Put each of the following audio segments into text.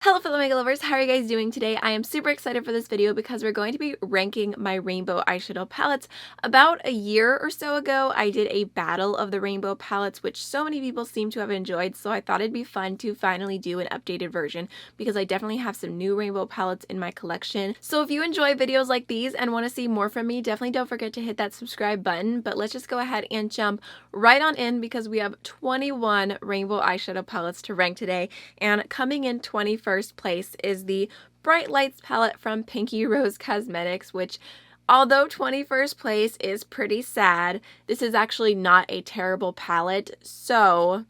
Hello fellow makeup lovers, how are you guys doing today? I am super excited for this video because we're going to be ranking my rainbow eyeshadow palettes. About a year or so ago, I did a battle of the rainbow palettes, which so many people seem to have enjoyed, so I thought it'd be fun to finally do an updated version because I definitely have some new rainbow palettes in my collection. So if you enjoy videos like these and want to see more from me, definitely don't forget to hit that subscribe button, but let's just go ahead and jump right on in because we have 21 rainbow eyeshadow palettes to rank today, and coming in 21st place is the Bright Lights palette from Pinky Rose Cosmetics, which, although 21st place is pretty sad, this is actually not a terrible palette, so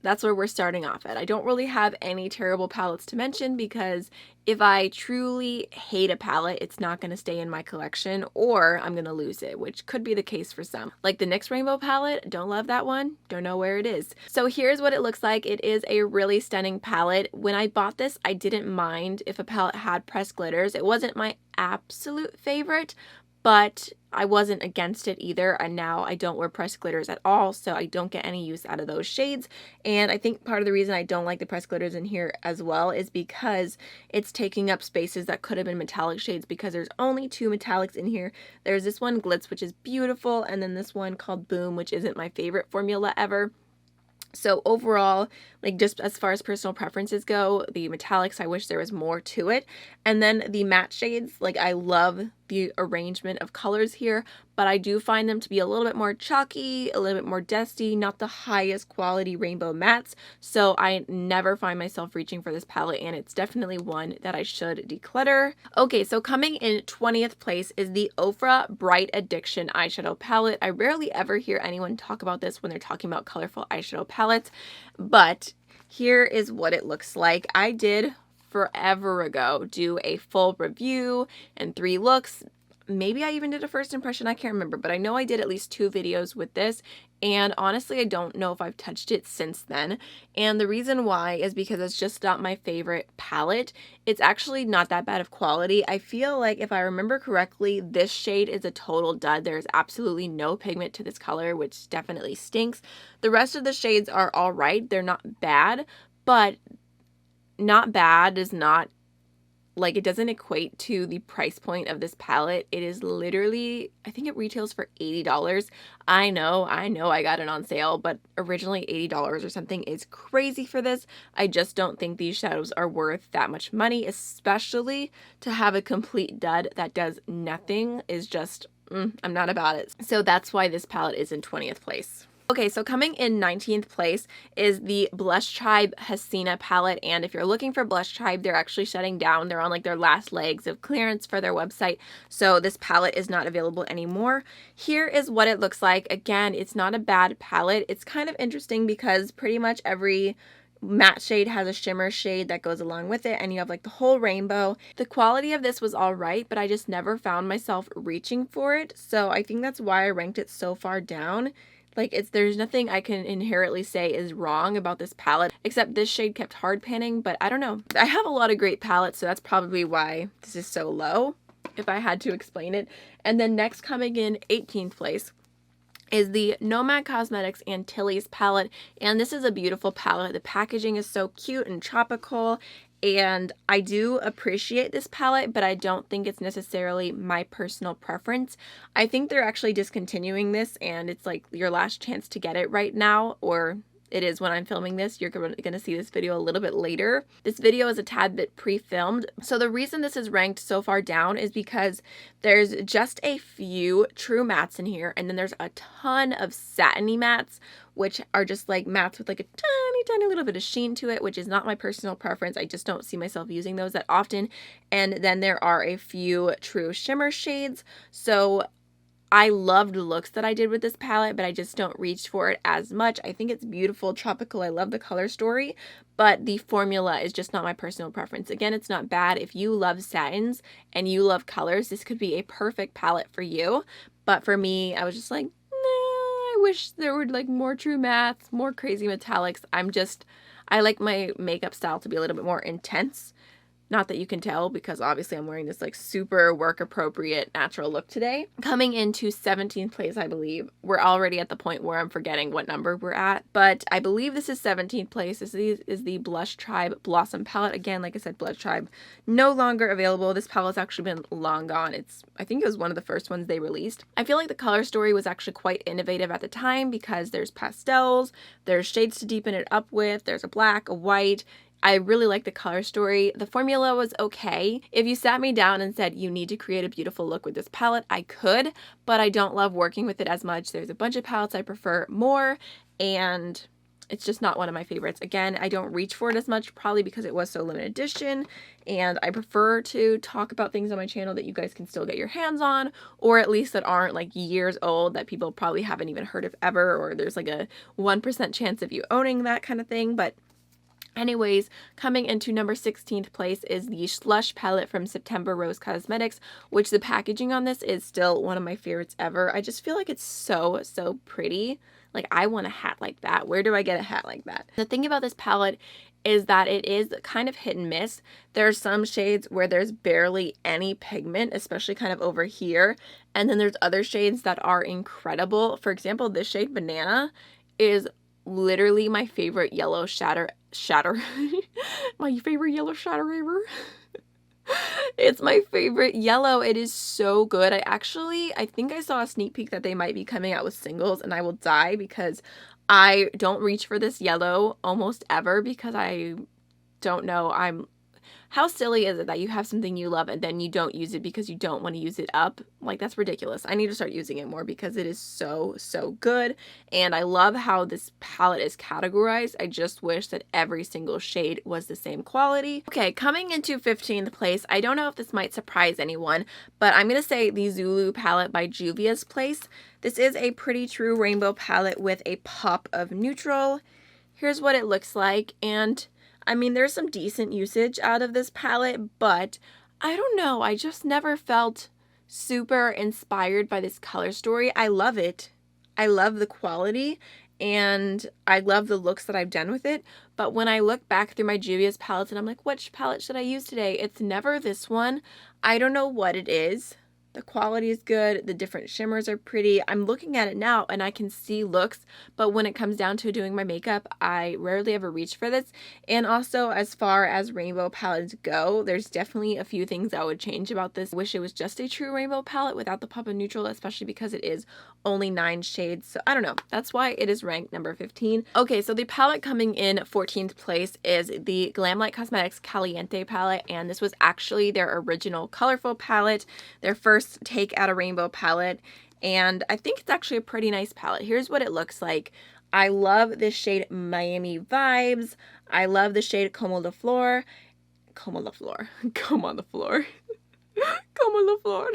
that's where we're starting off at. I don't really have any terrible palettes to mention because if I truly hate a palette, it's not going to stay in my collection or I'm going to lose it, which could be the case for some. Like the NYX Rainbow palette, don't love that one, don't know where it is. So here's what it looks like. It is a really stunning palette. When I bought this, I didn't mind if a palette had pressed glitters. It wasn't my absolute favorite, but I wasn't against it either, and now I don't wear pressed glitters at all, so I don't get any use out of those shades. And I think part of the reason I don't like the pressed glitters in here as well is because it's taking up spaces that could have been metallic shades, because there's only two metallics in here. There's this one, Glitz, which is beautiful, and then this one called Boom, which isn't my favorite formula ever. So overall, like just as far as personal preferences go, the metallics, I wish there was more to it. And then the matte shades, like I love the arrangement of colors here, but I do find them to be a little bit more chalky, a little bit more dusty, not the highest quality rainbow mattes. So I never find myself reaching for this palette, and it's definitely one that I should declutter. Okay, so coming in 20th place is the Ofra Bright Addiction eyeshadow palette. I rarely ever hear anyone talk about this when they're talking about colorful eyeshadow palettes, but here is what it looks like. I did forever ago do a full review and 3 looks. Maybe I even did a first impression, I can't remember, but I know I did at least 2 videos with this, and honestly I don't know if I've touched it since then. And the reason why is because it's just not my favorite palette. It's actually not that bad of quality. I feel like, if I remember correctly, this shade is a total dud. There's absolutely no pigment to this color, which definitely stinks. The rest of the shades are all right. They're not bad, but not bad is not, like, it doesn't equate to the price point of this palette. It is literally, I think it retails for $80. I know I got it on sale, but originally $80 or something is crazy for this. I just don't think these shadows are worth that much money, especially to have a complete dud that does nothing is just, I'm not about it. So that's why this palette is in 20th place. Okay, so coming in 19th place is the Blush Tribe Hasina palette, and if you're looking for Blush Tribe, they're actually shutting down. They're on like their last legs of clearance for their website, so this palette is not available anymore. Here is what it looks like. Again, it's not a bad palette. It's kind of interesting because pretty much every matte shade has a shimmer shade that goes along with it, and you have like the whole rainbow. The quality of this was all right, but I just never found myself reaching for it, so I think that's why I ranked it so far down. Like, there's nothing I can inherently say is wrong about this palette, except this shade kept hard panning, but I don't know. I have a lot of great palettes, so that's probably why this is so low, if I had to explain it. And then next, coming in 18th place, is the Nomad Cosmetics Antilles palette, and this is a beautiful palette. The packaging is so cute and tropical, and I do appreciate this palette, but I don't think it's necessarily my personal preference. I think they're actually discontinuing this, and it's like your last chance to get it right now, or it is when I'm filming this. You're going to see this video a little bit later. This video is a tad bit pre-filmed. So the reason this is ranked so far down is because there's just a few true mattes in here, and then there's a ton of satiny mattes, which are just like mattes with like a tiny little bit of sheen to it, which is not my personal preference. I just don't see myself using those that often. And then there are a few true shimmer shades. So I loved the looks that I did with this palette, but I just don't reach for it as much. I think it's beautiful, tropical. I love the color story, but the formula is just not my personal preference. Again, it's not bad. If you love satins and you love colors, this could be a perfect palette for you. But for me, I was just like, nah, I wish there were like more true mattes, more crazy metallics. I like my makeup style to be a little bit more intense. Not that you can tell because obviously I'm wearing this like super work appropriate natural look today. Coming into 17th place, I believe. We're already at the point where I'm forgetting what number we're at, but I believe this is 17th place. This is the Blush Tribe Blossom palette. Again, like I said, Blush Tribe no longer available. This palette's actually been long gone. I think it was one of the first ones they released. I feel like the color story was actually quite innovative at the time because there's pastels, there's shades to deepen it up with, there's a black, a white. I really like the color story. The formula was okay. If you sat me down and said you need to create a beautiful look with this palette, I could, but I don't love working with it as much. There's a bunch of palettes I prefer more, and it's just not one of my favorites. Again, I don't reach for it as much, probably because it was so limited edition, and I prefer to talk about things on my channel that you guys can still get your hands on, or at least that aren't like years old that people probably haven't even heard of ever, or there's like a 1% chance of you owning that kind of thing. But anyways, coming into number 16th place is the Slush palette from September Rose Cosmetics, which the packaging on this is still one of my favorites ever. I just feel like it's so pretty. Like, I want a hat like that. Where do I get a hat like that? The thing about this palette is that it is kind of hit and miss. There are some shades where there's barely any pigment, especially kind of over here. And then there's other shades that are incredible. For example, this shade Banana is literally my favorite yellow my favorite yellow shadow ever. It's my favorite yellow. It is so good. I think I saw a sneak peek that they might be coming out with singles, and I will die because I don't reach for this yellow almost ever because I don't know. How silly is it that you have something you love and then you don't use it because you don't want to use it up? Like, that's ridiculous. I need to start using it more because it is so good. And I love how this palette is categorized. I just wish that every single shade was the same quality. Okay, coming into 15th place, I don't know if this might surprise anyone, but I'm going to say the Zulu palette by Juvia's Place. This is a pretty true rainbow palette with a pop of neutral. Here's what it looks like, and I mean, there's some decent usage out of this palette, but I don't know. I just never felt super inspired by this color story. I love it. I love the quality, and I love the looks that I've done with it. But when I look back through my Juvia's palettes and I'm like, which palette should I use today? It's never this one. I don't know what it is. The quality is good. The different shimmers are pretty. I'm looking at it now and I can see looks, but when it comes down to doing my makeup, I rarely ever reach for this. And also, as far as rainbow palettes go, there's definitely a few things I would change about this. I wish it was just a true rainbow palette without the pop of neutral, especially because it is only 9 shades. So I don't know. That's why it is ranked number 15. Okay, so the palette coming in 14th place is the Glam Light Cosmetics Caliente palette, and this was actually their original colorful palette, their first take at a rainbow palette, and I think it's actually a pretty nice palette. Here's what it looks like. I love this shade Miami Vibes. I love the shade Comme on the Floor. Come on the floor. Come on the floor. Come on the floor.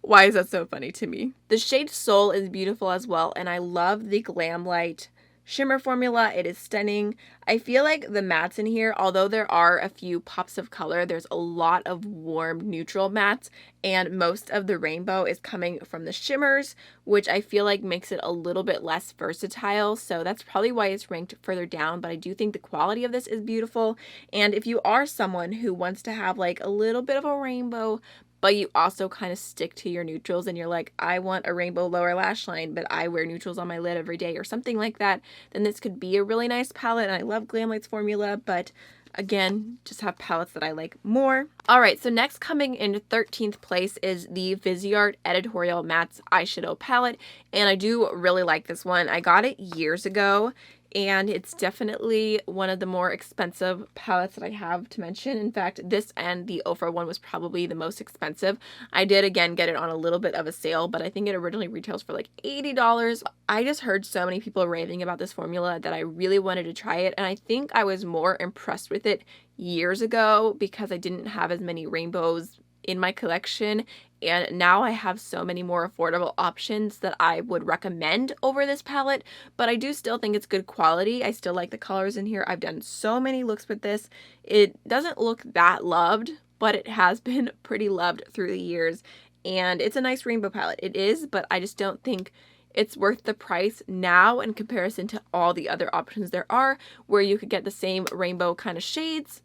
Why is that so funny to me? The shade Soul is beautiful as well, and I love the Glam Light shimmer formula. It is stunning. I feel like the mattes in here, although there are a few pops of color, there's a lot of warm neutral mattes, and most of the rainbow is coming from the shimmers, which I feel like makes it a little bit less versatile. So that's probably why it's ranked further down, but I do think the quality of this is beautiful. And if you are someone who wants to have like a little bit of a rainbow, but you also kind of stick to your neutrals and you're like, I want a rainbow lower lash line, but I wear neutrals on my lid every day or something like that, then this could be a really nice palette. And I love Glam Light's formula, but again, just have palettes that I like more. All right, so next coming in 13th place is the Viseart Editorial Mattes Eyeshadow Palette, and I do really like this one. I got it years ago, and it's definitely one of the more expensive palettes that I have to mention. In fact, this and the Ofra one was probably the most expensive. I did, again, get it on a little bit of a sale, but I think it originally retails for like $80. I just heard so many people raving about this formula that I really wanted to try it, and I think I was more impressed with it years ago because I didn't have as many rainbows in my collection, and now I have so many more affordable options that I would recommend over this palette, but I do still think it's good quality. I still like the colors in here. I've done so many looks with this. It doesn't look that loved, but it has been pretty loved through the years, and it's a nice rainbow palette. It is, but I just don't think it's worth the price now in comparison to all the other options there are where you could get the same rainbow kind of shades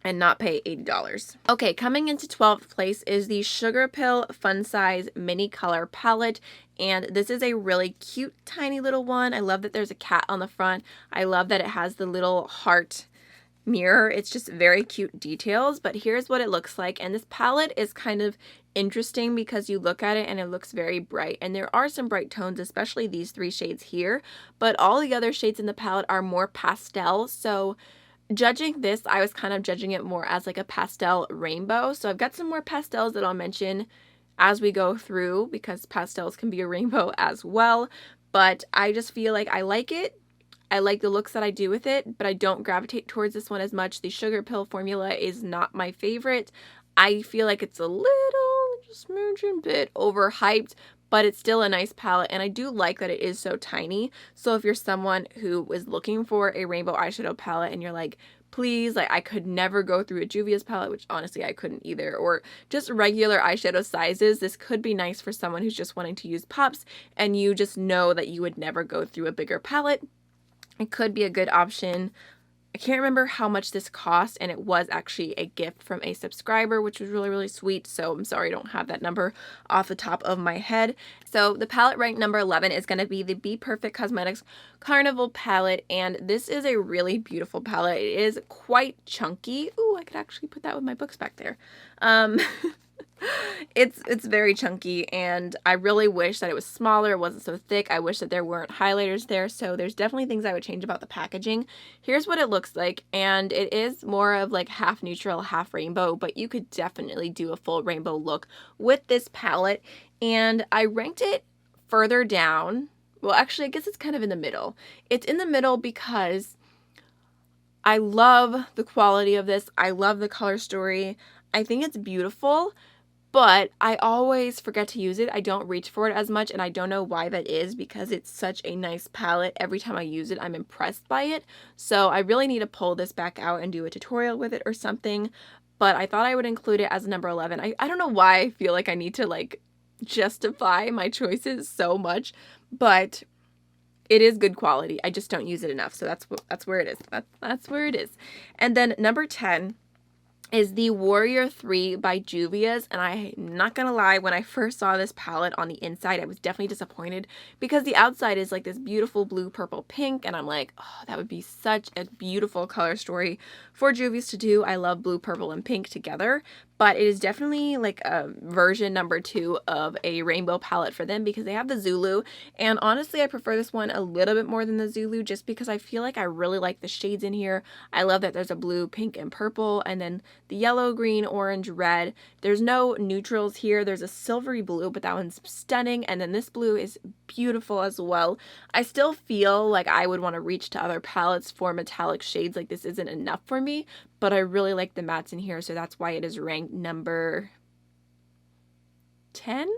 and not pay $80. Okay, coming into 12th place is the Sugarpill Fun Size Mini Color Palette, and this is a really cute tiny little one. I love that there's a cat on the front. I love that it has the little heart mirror. It's just very cute details, but here's what it looks like. And this palette is kind of interesting because you look at it and it looks very bright, and there are some bright tones, especially these 3 shades here, but all the other shades in the palette are more pastel. So judging this, I was kind of judging it more as like a pastel rainbow. So I've got some more pastels that I'll mention as we go through, because pastels can be a rainbow as well. But I just feel like I like it. I like the looks that I do with it, but I don't gravitate towards this one as much. The Sugarpill formula is not my favorite. I feel like it's a little, just smidgen bit overhyped, but it's still a nice palette, and I do like that it is so tiny. So if you're someone who is looking for a rainbow eyeshadow palette and you're like, please, like I could never go through a Juvia's palette, which honestly I couldn't either, or just regular eyeshadow sizes, this could be nice for someone who's just wanting to use pops and you just know that you would never go through a bigger palette. It could be a good option. I can't remember how much this cost, and it was actually a gift from a subscriber, which was really, really sweet. So I'm sorry I don't have that number off the top of my head. So the palette ranked number 11 is going to be the Be Perfect Cosmetics Carnival palette, and this is a really beautiful palette. It is quite chunky. Ooh, I could actually put that with my books back there. It's very chunky, and I really wish that it was smaller, it wasn't so thick. I wish that there weren't highlighters there, so there's definitely things I would change about the packaging. Here's what it looks like, and it is more of like half neutral, half rainbow, but you could definitely do a full rainbow look with this palette. And I ranked it further down. Well, actually, I guess it's kind of in the middle. It's in the middle because I love the quality of this. I love the color story. I think it's beautiful, but I always forget to use it. I don't reach for it as much, and I don't know why that is, because it's such a nice palette. Every time I use it, I'm impressed by it. So I really need to pull this back out and do a tutorial with it or something, but I thought I would include it as number 11. I don't know why I feel like I need to like justify my choices so much, but it is good quality. I just don't use it enough. So that's where it is. That's where it is. And then number 10 is the Warrior 3 by Juvia's, and I'm not gonna lie, when I first saw this palette on the inside, I was definitely disappointed because the outside is like this beautiful blue, purple, pink, and I'm like, oh, that would be such a beautiful color story for Juvia's to do. I love blue, purple, and pink together, but it is definitely like a version number 2 of a rainbow palette for them because they have the Zulu, and honestly, I prefer this one a little bit more than the Zulu just because I feel like I really like the shades in here. I love that there's a blue, pink, and purple, and then the yellow, green, orange, red. There's no neutrals here. There's a silvery blue, but that one's stunning, and then this blue is beautiful as well. I still feel like I would want to reach to other palettes for metallic shades. Like this isn't enough for me, but I really like the mattes in here, so that's why it is ranked number 10.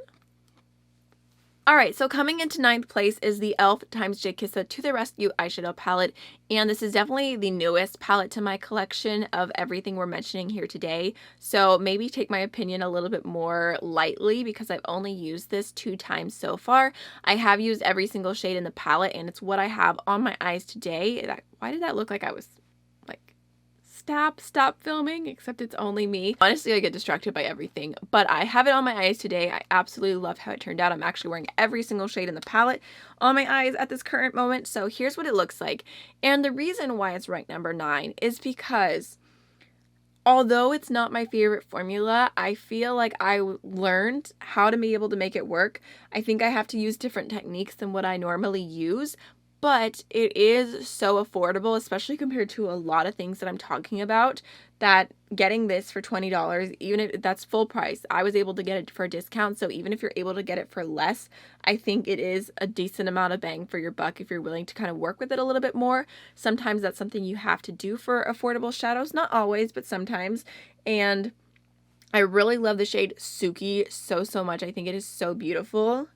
Alright, so coming into 9th place is the e.l.f. x J Kissa To The Rescue eyeshadow palette, and this is definitely the newest palette to my collection of everything we're mentioning here today, so maybe take my opinion a little bit more lightly because I've only used this 2 times so far. I have used every single shade in the palette, and it's what I have on my eyes today. Why did that look like I was like, stop filming, except it's only me. Honestly, I get distracted by everything, but I have it on my eyes today. I absolutely love how it turned out. I'm actually wearing every single shade in the palette on my eyes at this current moment, so here's what it looks like. And the reason why it's ranked number 9 is because although it's not my favorite formula, I feel like I learned how to be able to make it work. I think I have to use different techniques than what I normally use, but it is so affordable, especially compared to a lot of things that I'm talking about, that getting this for $20, even if that's full price, I was able to get it for a discount. So even if you're able to get it for less, I think it is a decent amount of bang for your buck if you're willing to kind of work with it a little bit more. Sometimes that's something you have to do for affordable shadows. Not always, but sometimes. And I really love the shade Suki so much. I think it is so beautiful.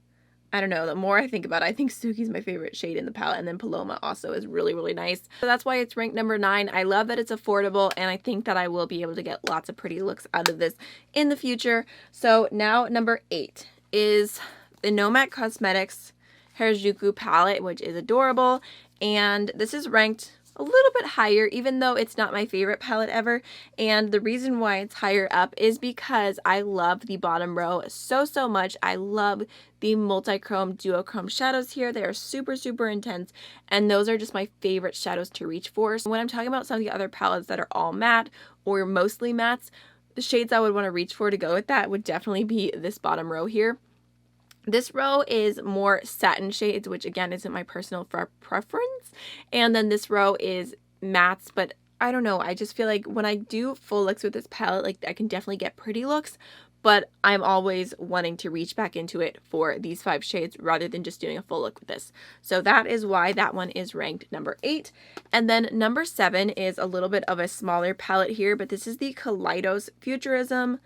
I don't know, the more I think about it, I think Suki's my favorite shade in the palette, and then Paloma also is really, really nice. So that's why it's ranked number 9. I love that it's affordable, and I think that I will be able to get lots of pretty looks out of this in the future. So now number 8 is the Nomad Cosmetics Harajuku palette, which is adorable, and this is ranked a little bit higher, even though it's not my favorite palette ever. And the reason why it's higher up is because I love the bottom row so much. I love the multi-chrome duochrome shadows here. They are super intense, and those are just my favorite shadows to reach for. So when I'm talking about some of the other palettes that are all matte or mostly mattes, the shades I would want to reach for to go with that would definitely be this bottom row here. This row is more satin shades, which again isn't my personal preference. And then this row is mattes, but I don't know. I just feel like when I do full looks with this palette, like I can definitely get pretty looks, but I'm always wanting to reach back into it for these 5 shades rather than just doing a full look with this. So that is why that one is ranked number 8. And then number 7 is a little bit of a smaller palette here, but this is the Kaleidos Futurism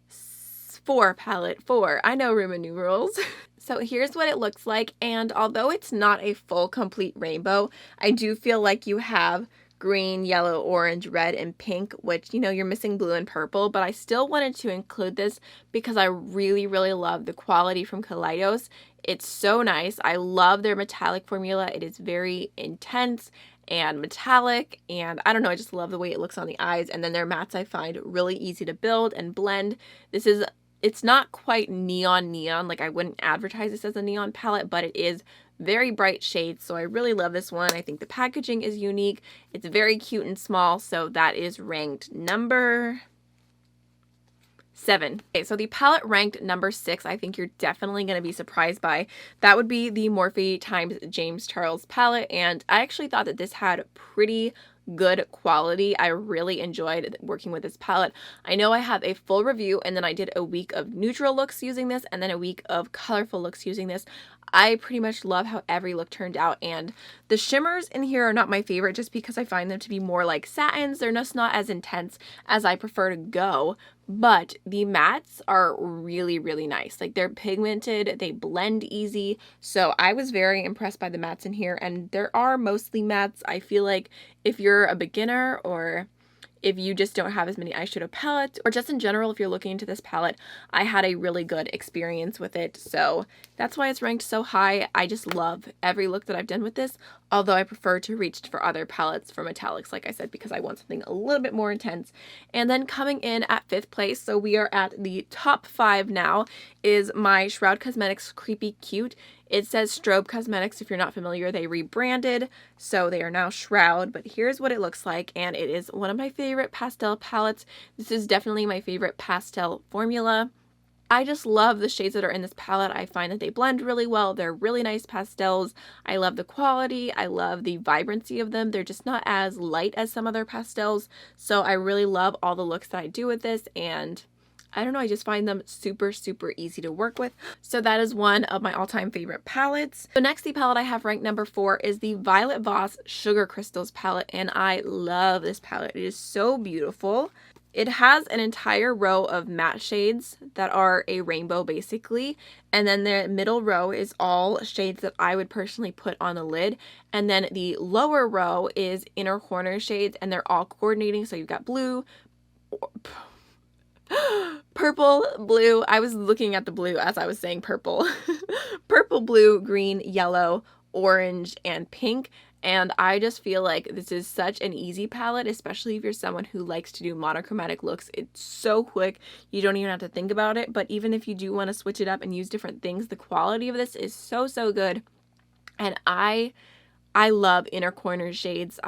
4 palette. 4. I know Roman numerals. So here's what it looks like, and although it's not a full complete rainbow, I do feel like you have green, yellow, orange, red, and pink, which, you know, you're missing blue and purple, but I still wanted to include this because I really love the quality from Kaleidos. It's so nice. I love their metallic formula. It is very intense and metallic, and I don't know, I just love the way it looks on the eyes. And then their mattes I find really easy to build and blend. It's not quite neon, like I wouldn't advertise this as a neon palette, but it is very bright shades, so I really love this one. I think the packaging is unique. It's very cute and small, so that is ranked number 7. Okay, so the palette ranked number 6, I think you're definitely going to be surprised by. That would be the Morphe times James Charles palette, and I actually thought that this had pretty good quality. I really enjoyed working with this palette. I know I have a full review, and then I did a week of neutral looks using this and then a week of colorful looks using this. I pretty much love how every look turned out, and the shimmers in here are not my favorite just because I find them to be more like satins. They're just not as intense as I prefer to go, but the mattes are really nice. Like, they're pigmented, they blend easy, so I was very impressed by the mattes in here, and there are mostly mattes. I feel like if you're a beginner, or if you just don't have as many eyeshadow palettes, or just in general if you're looking into this palette, I had a really good experience with it, so that's why it's ranked so high. I just love every look that I've done with this, although I prefer to reach for other palettes for metallics, like I said, because I want something a little bit more intense. And then coming in at 5th place, so we are at the top 5 now, is my Shroud Cosmetics Creepy Cute. It says Strobe Cosmetics. If you're not familiar, they rebranded, so they are now Shroud, but here's what it looks like, and it is one of my favorite pastel palettes. This is definitely my favorite pastel formula. I just love the shades that are in this palette. I find that they blend really well. They're really nice pastels. I love the quality. I love the vibrancy of them. They're just not as light as some other pastels, so I really love all the looks that I do with this, and I don't know, I just find them super easy to work with. So that is one of my all-time favorite palettes. The next palette I have ranked number 4 is the Violet Voss Sugar Crystals palette, and I love this palette. It is so beautiful. It has an entire row of matte shades that are a rainbow basically, and then the middle row is all shades that I would personally put on the lid, and then the lower row is inner corner shades, and they're all coordinating. So you've got blue, purple, blue. I was looking at the blue as I was saying purple. Purple, blue, green, yellow, orange, and pink. And I just feel like this is such an easy palette, especially if you're someone who likes to do monochromatic looks. It's so quick. You don't even have to think about it. But even if you do want to switch it up and use different things, the quality of this is so good. And I love inner corner shades.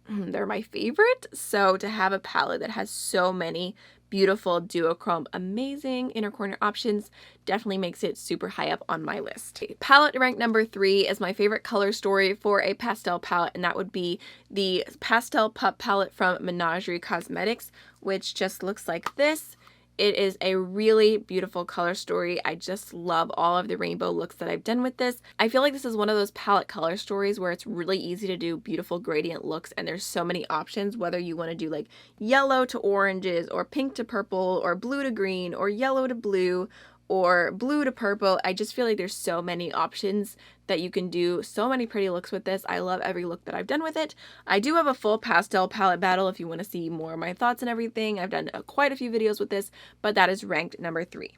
They're my favorite. So to have a palette that has so many beautiful duochrome, amazing inner corner options definitely makes it super high up on my list. Palette ranked number 3 is my favorite color story for a pastel palette, and that would be the Pastel Pup palette from Monroe Cosmetics, which just looks like this. It is a really beautiful color story. I just love all of the rainbow looks that I've done with this. I feel like this is one of those palette color stories where it's really easy to do beautiful gradient looks, and there's so many options, whether you want to do like yellow to oranges, or pink to purple, or blue to green, or yellow to blue, or blue to purple. I just feel like there's so many options that you can do so many pretty looks with this. I love every look that I've done with it. I do have a full pastel palette battle if you want to see more of my thoughts and everything. I've done quite a few videos with this, but that is ranked number 3.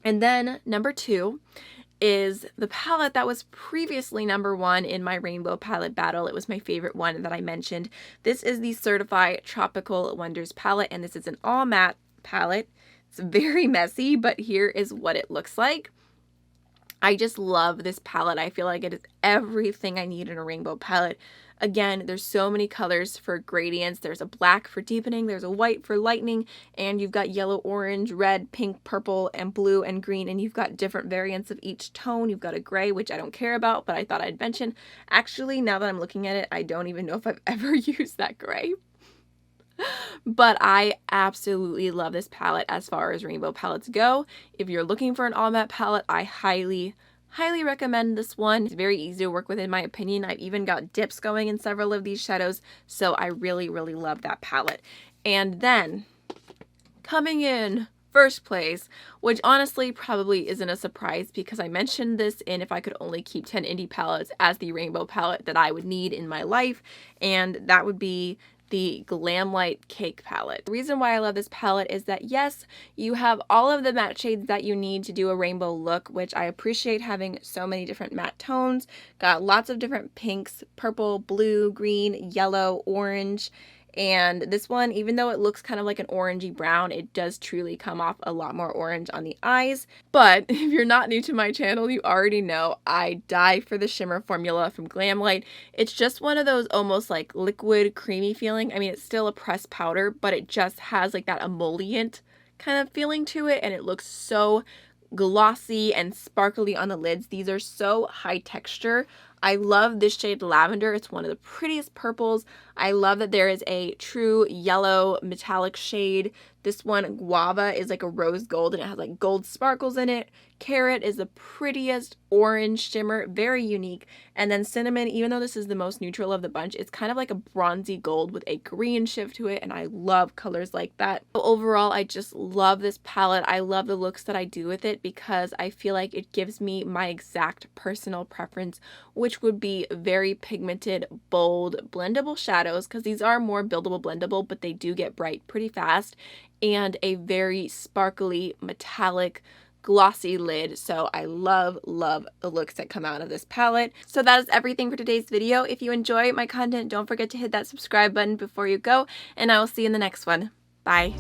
And then number 2 is the palette that was previously #1 in my rainbow palette battle. It was my favorite one that I mentioned. This is the Certified Tropical Wonders palette, and this is an all matte palette. It's very messy, but here is what it looks like. I just love this palette. I feel like it is everything I need in a rainbow palette. Again, there's so many colors for gradients. There's a black for deepening, there's a white for lightening, and you've got yellow, orange, red, pink, purple, and blue and green, and you've got different variants of each tone. You've got a gray, which I don't care about, but I thought I'd mention. Actually, now that I'm looking at it, I don't even know if I've ever used that gray. But I absolutely love this palette as far as rainbow palettes go. If you're looking for an all matte palette, I highly recommend this one. It's very easy to work with in my opinion. I've even got dips going in several of these shadows, so I really love that palette. And then coming in first place, which honestly probably isn't a surprise because I mentioned this in If I Could Only Keep 10 Indie Palettes as the rainbow palette that I would need in my life, and that would be the Glam Light Cake palette. The reason why I love this palette is that yes, you have all of the matte shades that you need to do a rainbow look, which I appreciate having so many different matte tones. Got lots of different pinks, purple, blue, green, yellow, orange. And this one, even though it looks kind of like an orangey brown, it does truly come off a lot more orange on the eyes. But if you're not new to my channel, you already know I die for the shimmer formula from Glam Light. It's just one of those almost like liquid creamy feeling. I mean, it's still a pressed powder, but it just has like that emollient kind of feeling to it, and it looks so glossy and sparkly on the lids. These are so high texture. I love this shade Lavender. It's one of the prettiest purples. I love that there is a true yellow metallic shade. This one, Guava, is like a rose gold and it has like gold sparkles in it. Carrot is the prettiest orange shimmer, very unique. And then Cinnamon, even though this is the most neutral of the bunch, it's kind of like a bronzy gold with a green shift to it, and I love colors like that. So overall, I just love this palette. I love the looks that I do with it because I feel like it gives me my exact personal preference, which would be very pigmented, bold, blendable shadows, because these are more buildable blendable, but they do get bright pretty fast, and a very sparkly, metallic, glossy lid. So I love the looks that come out of this palette. So that is everything for today's video. If you enjoy my content, don't forget to hit that subscribe button before you go, and I will see you in the next one. Bye.